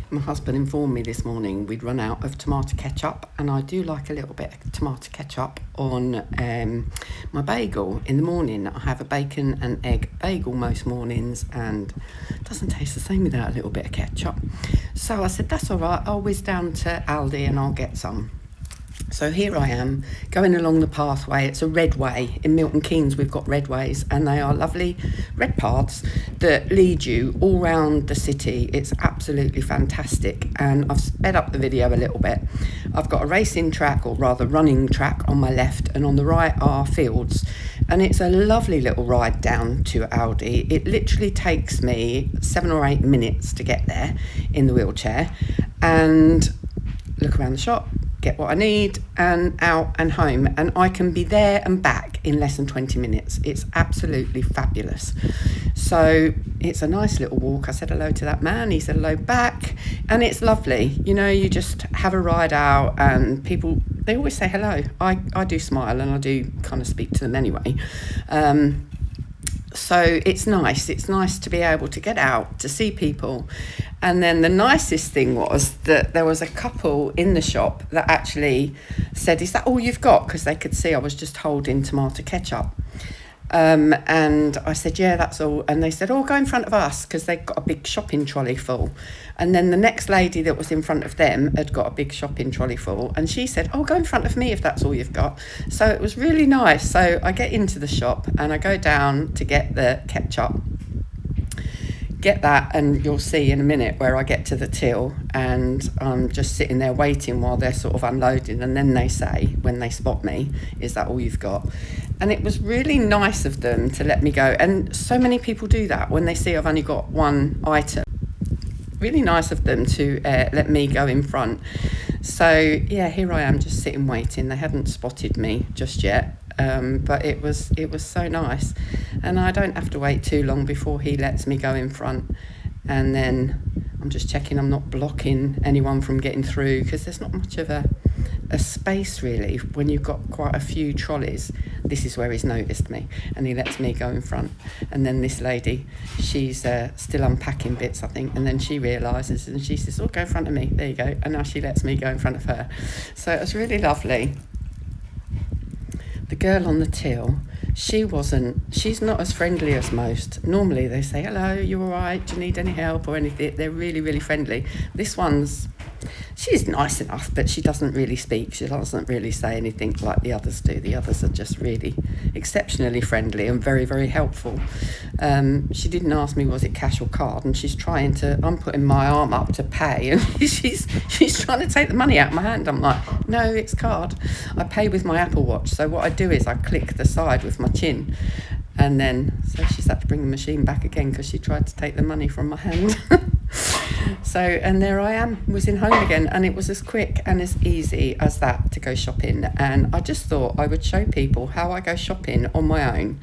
My husband informed me this morning we'd run out of tomato ketchup, and I do like a little bit of tomato ketchup on my bagel in the morning. I have a bacon and egg bagel most mornings, and it doesn't taste the same without a little bit of ketchup. So I said, that's all right, I'll whiz down to Aldi and I'll get some. So here I am going along the pathway. It's a red way. In Milton Keynes we've got red ways, and they are lovely red paths that lead you all round the city. It's absolutely fantastic, and I've sped up the video a little bit. I've got a racing track, or rather running track, on my left, and on the right are fields, and it's a lovely little ride down to Aldi. It literally takes me 7 or 8 minutes to get there in the wheelchair, and look around the shop, get what I need, and out and home, and I can be there and back in less than 20 minutes. It's absolutely fabulous. So it's a nice little walk. I said hello to that man, he said hello back, and it's lovely. You know, you just have a ride out, and people, they always say hello. I do smile, and I do kind of speak to them anyway. So it's nice to be able to get out, to see people. And then the nicest thing was that there was a couple in the shop that actually said, is that all you've got? Because they could see I was just holding tomato ketchup. And I said, yeah, that's all. And they said, oh, go in front of us, because they'd got a big shopping trolley full. And then the next lady that was in front of them had got a big shopping trolley full, and she said, oh, go in front of me if that's all you've got. So it was really nice. So I get into the shop and I go down to get the ketchup, get that, and you'll see in a minute where I get to the till, and I'm just sitting there waiting while they're sort of unloading, and then they say, when they spot me, is that all you've got? And it was really nice of them to let me go, and so many people do that when they see I've only got one item. Really nice of them to let me go in front. So yeah, here I am just sitting waiting. They hadn't spotted me just yet, but it was so nice, and I don't have to wait too long before he lets me go in front. And then I'm just checking I'm not blocking anyone from getting through, because there's not much of a space really when you've got quite a few trolleys. This is where he's noticed me, and he lets me go in front. And then this lady, she's still unpacking bits, I think, and then she realises, and she says, oh, go in front of me, there you go. And now she lets me go in front of her. So it was really lovely. The girl on the till, she's not as friendly as most. Normally they say, hello, you all right, do you need any help or anything? They're really, really friendly. This one's, she's nice enough, but she doesn't really speak. She doesn't really say anything like the others do. The others are just really exceptionally friendly and very, very helpful. She didn't ask me, was it cash or card? And she's trying to, I'm putting my arm up to pay, and she's trying to take the money out of my hand. I'm like, no, it's card. I pay with my Apple Watch. So what I do is I click the side with my chin, and then, so she's had to bring the machine back again because she tried to take the money from my hand. So, and there I am, whizzing home again, and it was as quick and as easy as that to go shopping. And I just thought I would show people how I go shopping on my own,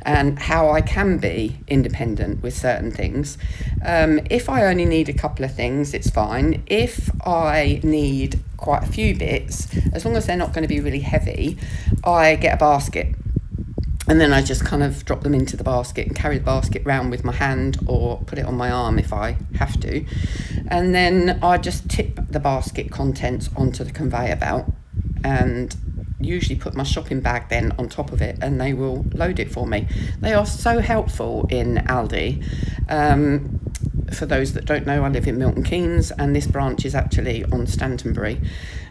and how I can be independent with certain things. If I only need a couple of things, it's fine. If I need quite a few bits, as long as they're not going to be really heavy, I get a basket. And then I just kind of drop them into the basket and carry the basket round with my hand, or put it on my arm if I have to. And then I just tip the basket contents onto the conveyor belt, and usually put my shopping bag then on top of it, and they will load it for me. They are so helpful in Aldi. For those that don't know, I live in Milton Keynes, and this branch is actually on Stantonbury.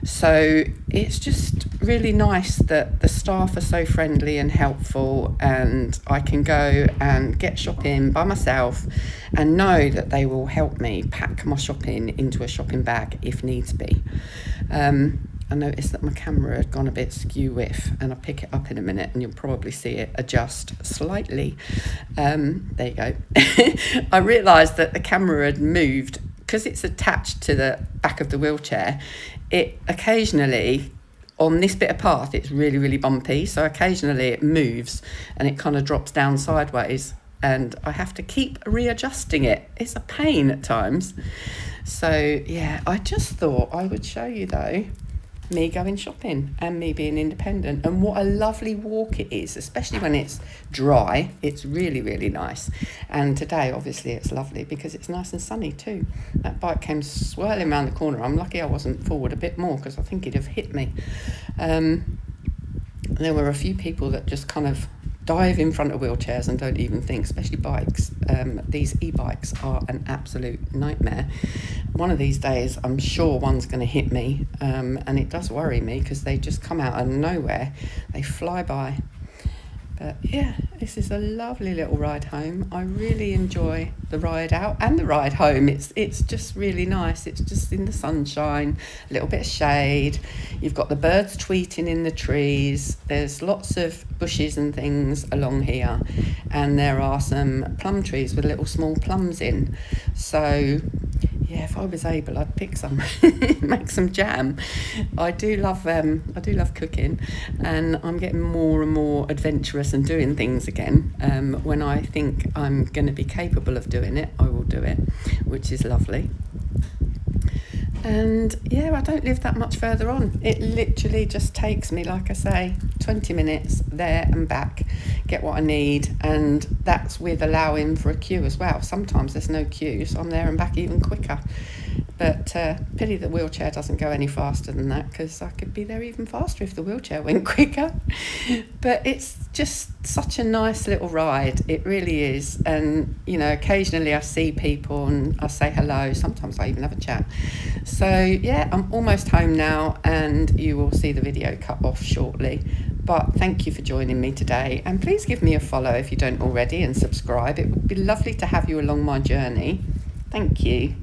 So it's just really nice that the staff are so friendly and helpful, and I can go and get shopping by myself and know that they will help me pack my shopping into a shopping bag if needs be. I noticed that my camera had gone a bit skew with, and I'll pick it up in a minute and you'll probably see it adjust slightly. There you go. I realised that the camera had moved because it's attached to the back of the wheelchair. It occasionally, on this bit of path, it's really, really bumpy, so occasionally it moves and it kind of drops down sideways, and I have to keep readjusting it. It's a pain at times. So yeah, I just thought I would show you though me going shopping and me being independent. And what a lovely walk it is, especially when it's dry. It's really, really nice. And today, obviously, it's lovely because it's nice and sunny too. That bike came swirling around the corner. I'm lucky I wasn't forward a bit more because I think it'd have hit me. There were a few people that just kind of dive in front of wheelchairs and don't even think, especially bikes. These e-bikes are an absolute nightmare. One of these days, I'm sure one's going to hit me, and it does worry me because they just come out of nowhere. They fly by. But yeah, this is a lovely little ride home. I really enjoy the ride out and the ride home. It's just really nice. It's just in the sunshine, a little bit of shade. You've got the birds tweeting in the trees. There's lots of bushes and things along here. And there are some plum trees with little small plums in. So yeah, if I was able, I'd pick some, make some jam. I do love cooking, and I'm getting more and more adventurous and doing things again. When I think I'm going to be capable of doing it, I will do it, which is lovely. And yeah, I don't live that much further on. It literally just takes me, like I say, 20 minutes there and back, get what I need, and that's with allowing for a queue as well. Sometimes there's no queue, so I'm there and back even quicker. But pity the wheelchair doesn't go any faster than that, because I could be there even faster if the wheelchair went quicker. But it's just such a nice little ride. It really is. And, you know, occasionally I see people and I say hello. Sometimes I even have a chat. So, yeah, I'm almost home now, and you will see the video cut off shortly. But thank you for joining me today. And please give me a follow if you don't already, and subscribe. It would be lovely to have you along my journey. Thank you.